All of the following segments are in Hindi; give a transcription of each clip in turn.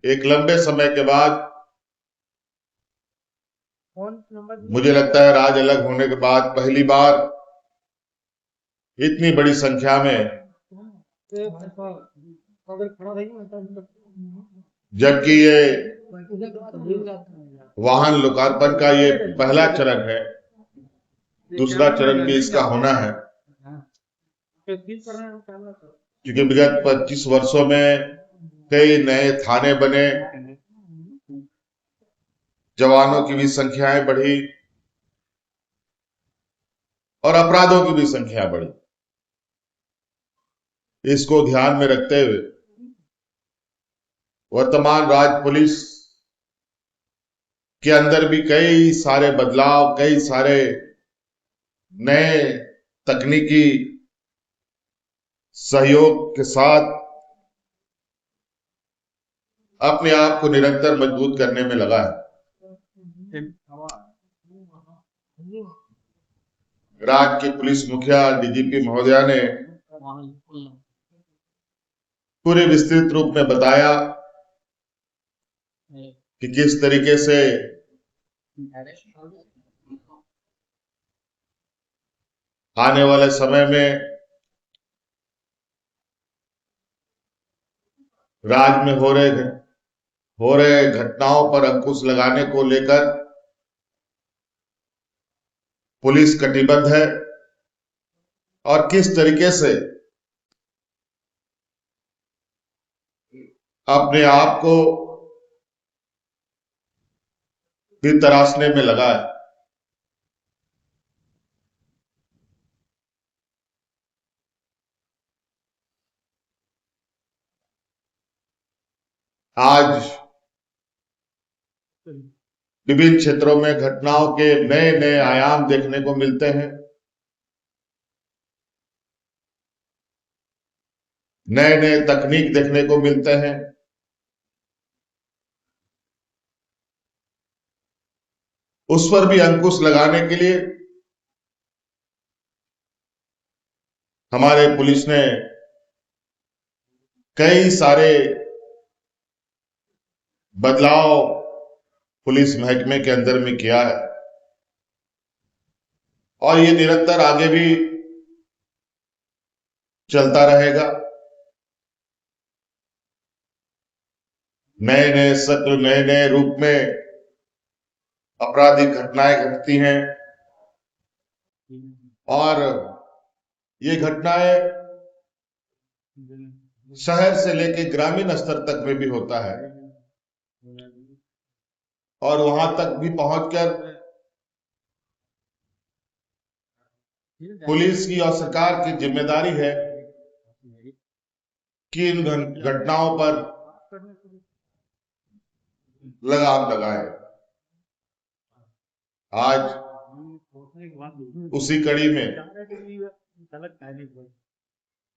एक लंबे समय के बाद मुझे लगता है राज अलग होने के बाद पहली बार इतनी बड़ी संख्या में, जबकि ये वाहन लोकार्पण का ये पहला चरण है, दूसरा चरण भी इसका होना है, क्योंकि विगत 25 वर्षों में कई नए थाने बने, जवानों की भी संख्याएं बढ़ी और अपराधों की भी संख्या बढ़ी। इसको ध्यान में रखते हुए वर्तमान राज्य पुलिस के अंदर भी कई सारे बदलाव, कई सारे नए तकनीकी सहयोग के साथ अपने आप को निरंतर मजबूत करने में लगा है। राज्य के पुलिस मुखिया डीजीपी महोदया ने पूरे विस्तृत रूप में बताया कि किस तरीके से आने वाले समय में राज्य में हो रहे घटनाओं पर अंकुश लगाने को लेकर पुलिस कटिबद्ध है और किस तरीके से अपने आप को भी तराशने में लगा है। आज विभिन्न क्षेत्रों में घटनाओं के नए नए आयाम देखने को मिलते हैं, नए नए तकनीक देखने को मिलते हैं। उस पर भी अंकुश लगाने के लिए हमारे पुलिस ने कई सारे बदलाव पुलिस महकमे के अंदर में किया है और ये निरंतर आगे भी चलता रहेगा। नए नए सत्र, नए नए रूप में आपराधिक घटनाएं घटती हैं और ये घटनाएं शहर से लेकर ग्रामीण स्तर तक में भी होता है और वहां तक भी पहुंचकर पुलिस की और सरकार की जिम्मेदारी है कि इन घटनाओं पर लगाम लगाए। आज उसी कड़ी में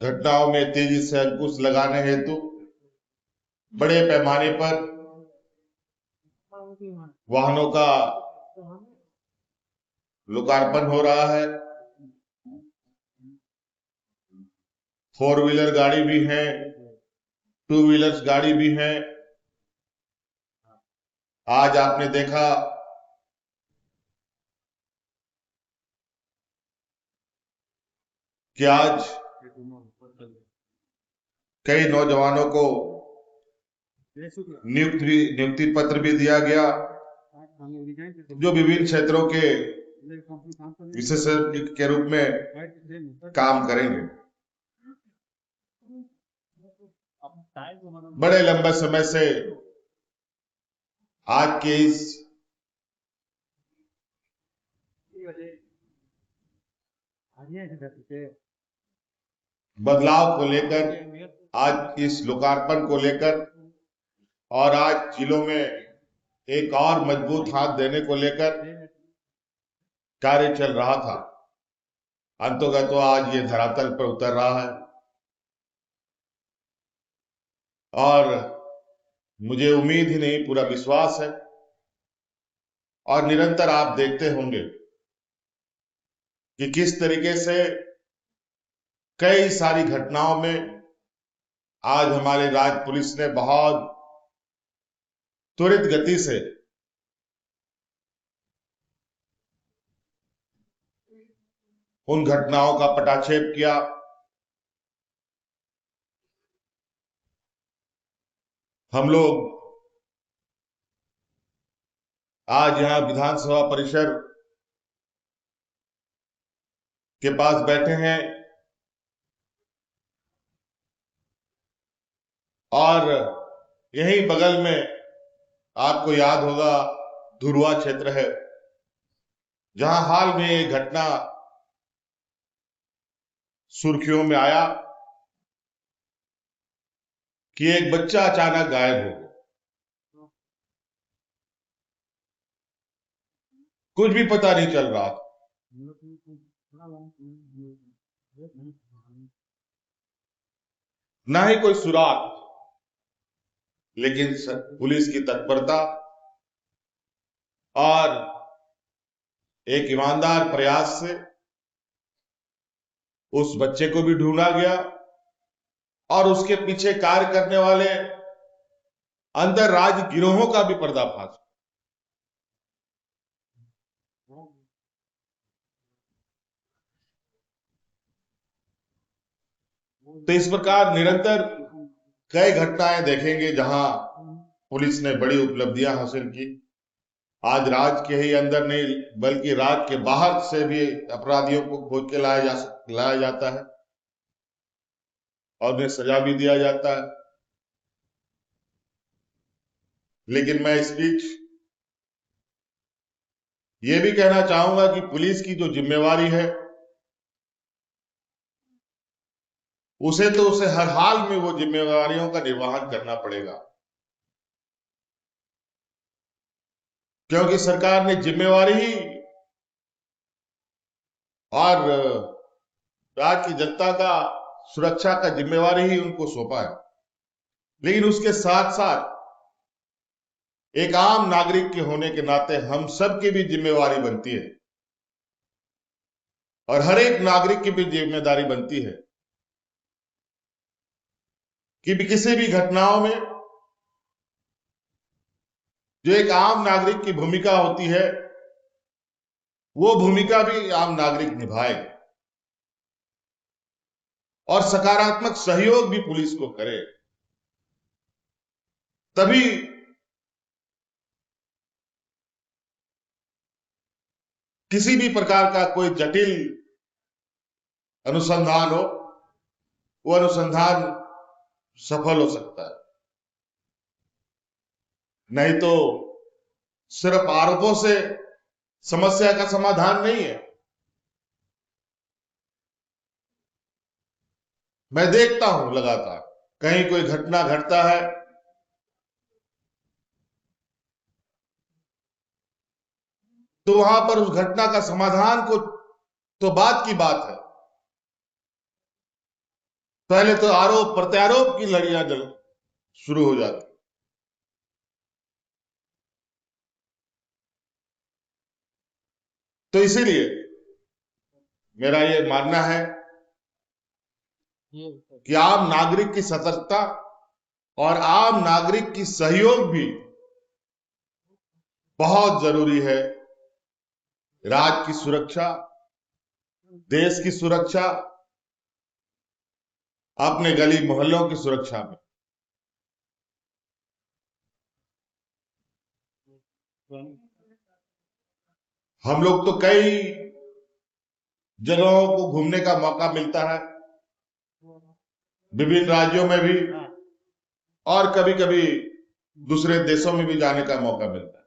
घटनाओं में तेजी से अंकुश लगाने हेतु बड़े पैमाने पर वाहनों का लोकार्पण हो रहा है। 4 व्हीलर गाड़ी भी है, 2 व्हीलर्स गाड़ी भी है। आज आपने देखा कि आज कई नौजवानों को नियुक्ति पत्र भी दिया गया जो विभिन्न क्षेत्रों के विशेषज्ञ के रूप में काम करेंगे। बड़े लंबे समय से आज के इस बदलाव को लेकर, आज इस लोकार्पण को लेकर और आज जिलों में एक और मजबूत हाथ देने को लेकर कार्य चल रहा था, अंततः तो आज ये धरातल पर उतर रहा है और मुझे उम्मीद ही नहीं, पूरा विश्वास है और निरंतर आप देखते होंगे कि किस तरीके से कई सारी घटनाओं में आज हमारी राज्य पुलिस ने बहुत त्वरित गति से उन घटनाओं का पटाक्षेप किया। हम लोग आज यहां विधानसभा परिसर के पास बैठे हैं और यहीं बगल में आपको याद होगा धुरवा क्षेत्र है, जहां हाल में एक घटना सुर्खियों में आया कि एक बच्चा अचानक गायब हो गया। कुछ भी पता नहीं चल रहा था। ना ही कोई सुराग, लेकिन पुलिस की तत्परता और एक ईमानदार प्रयास से उस बच्चे को भी ढूंढा गया और उसके पीछे कार्य करने वाले अंतरराज्य गिरोहों का भी पर्दाफाश। तो इस प्रकार निरंतर कई घटनाएं देखेंगे जहां पुलिस ने बड़ी उपलब्धियां हासिल की। आज राज्य के ही अंदर नहीं बल्कि राज्य के बाहर से भी अपराधियों को खोज के लाया जाता है और उन्हें सजा भी दिया जाता है। लेकिन मैं इस बीच ये भी कहना चाहूंगा कि पुलिस की जो जिम्मेवारी है उसे हर हाल में वो जिम्मेवारियों का निर्वहन करना पड़ेगा, क्योंकि सरकार ने जिम्मेवारी ही और राज्य की जनता का सुरक्षा का जिम्मेवारी ही उनको सौंपा है। लेकिन उसके साथ साथ एक आम नागरिक के होने के नाते हम सब की भी जिम्मेवारी बनती है और हर एक नागरिक की भी जिम्मेदारी बनती है कि भी किसी भी घटनाओं में जो एक आम नागरिक की भूमिका होती है वो भूमिका भी आम नागरिक निभाए और सकारात्मक सहयोग भी पुलिस को करे। तभी किसी भी प्रकार का कोई जटिल अनुसंधान हो वो अनुसंधान सफल हो सकता है। नहीं तो सिर्फ आरोपों से समस्या का समाधान नहीं है। मैं देखता हूं लगातार कहीं कोई घटना घटता है तो वहां पर उस घटना का समाधान को तो बात की बात है, पहले तो आरोप प्रत्यारोप की लड़ियां शुरू हो जाती। तो इसीलिए मेरा ये मानना है कि आम नागरिक की सतर्कता और आम नागरिक की सहयोग भी बहुत जरूरी है राज्य की सुरक्षा, देश की सुरक्षा, अपने गली मोहल्लों की सुरक्षा में। हम लोग तो कई जगहों को घूमने का मौका मिलता है, विभिन्न राज्यों में भी और कभी कभी दूसरे देशों में भी जाने का मौका मिलता है।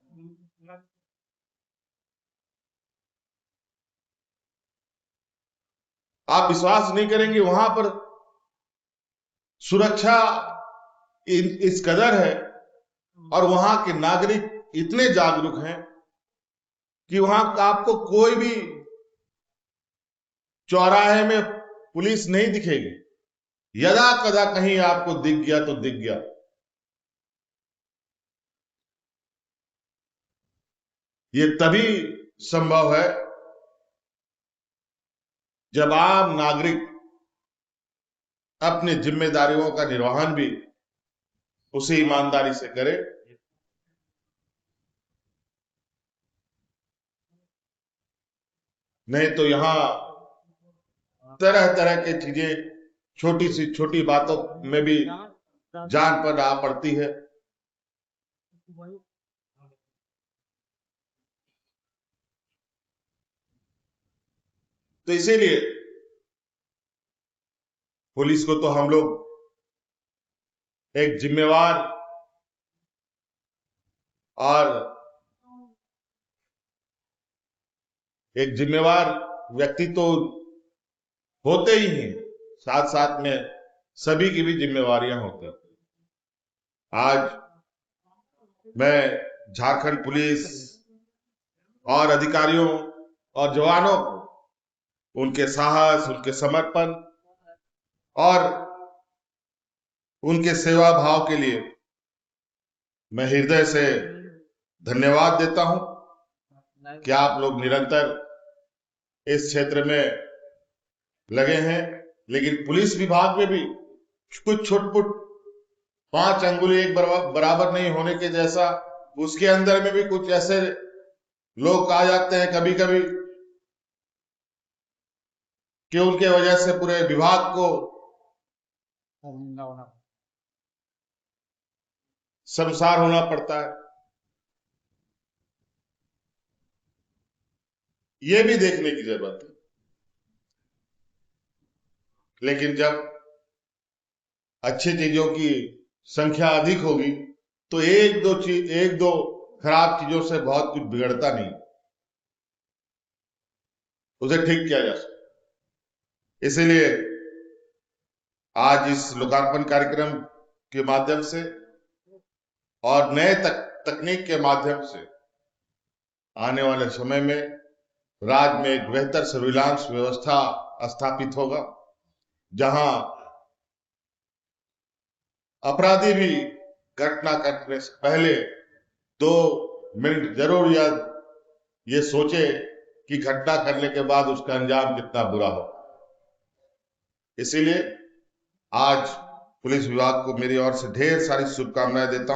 आप विश्वास नहीं करेंगे वहां पर सुरक्षा इस कदर है और वहां के नागरिक इतने जागरूक हैं कि वहां आपको कोई भी चौराहे में पुलिस नहीं दिखेगी। यदा कदा कहीं आपको दिख गया तो दिख गया। ये तभी संभव है जब आम नागरिक अपनी जिम्मेदारियों का निर्वहन भी उसी ईमानदारी से करे नहीं तो यहाँ तरह तरह की चीजें, छोटी सी छोटी बातों में भी जान पर आ पड़ती है। तो इसीलिए पुलिस को तो हम लोग एक जिम्मेवार और एक जिम्मेवार व्यक्ति तो होते ही हैं, साथ साथ में सभी की भी जिम्मेवारियां होती हैं। आज मैं झारखंड पुलिस और अधिकारियों और जवानों को उनके साहस, उनके समर्पण और उनके सेवा भाव के लिए मैं हृदय से धन्यवाद देता हूं कि आप लोग निरंतर इस क्षेत्र में लगे हैं। लेकिन पुलिस विभाग में भी कुछ छुटपुट 5 अंगुली एक बराबर नहीं होने के जैसा, उसके अंदर में भी कुछ ऐसे लोग आ जाते हैं कभी कभी कि उनके वजह से पूरे विभाग को शर्मसार होना पड़ता है। ये भी देखने की जरूरत है। लेकिन जब अच्छी चीजों की संख्या अधिक होगी तो एक दो खराब चीजों से बहुत कुछ बिगड़ता नहीं, उसे ठीक किया जा सकता। इसीलिए आज इस लोकार्पण कार्यक्रम के माध्यम से और नए तकनीक के माध्यम से आने वाले समय में राज्य में एक बेहतर सर्विलांस व्यवस्था स्थापित होगा, जहां अपराधी भी घटना करने से पहले 2 मिनट जरूर ये सोचे कि घटना करने के बाद उसका अंजाम कितना बुरा हो। इसीलिए आज पुलिस विभाग को मेरी ओर से ढेर सारी शुभकामनाएं देता हूं।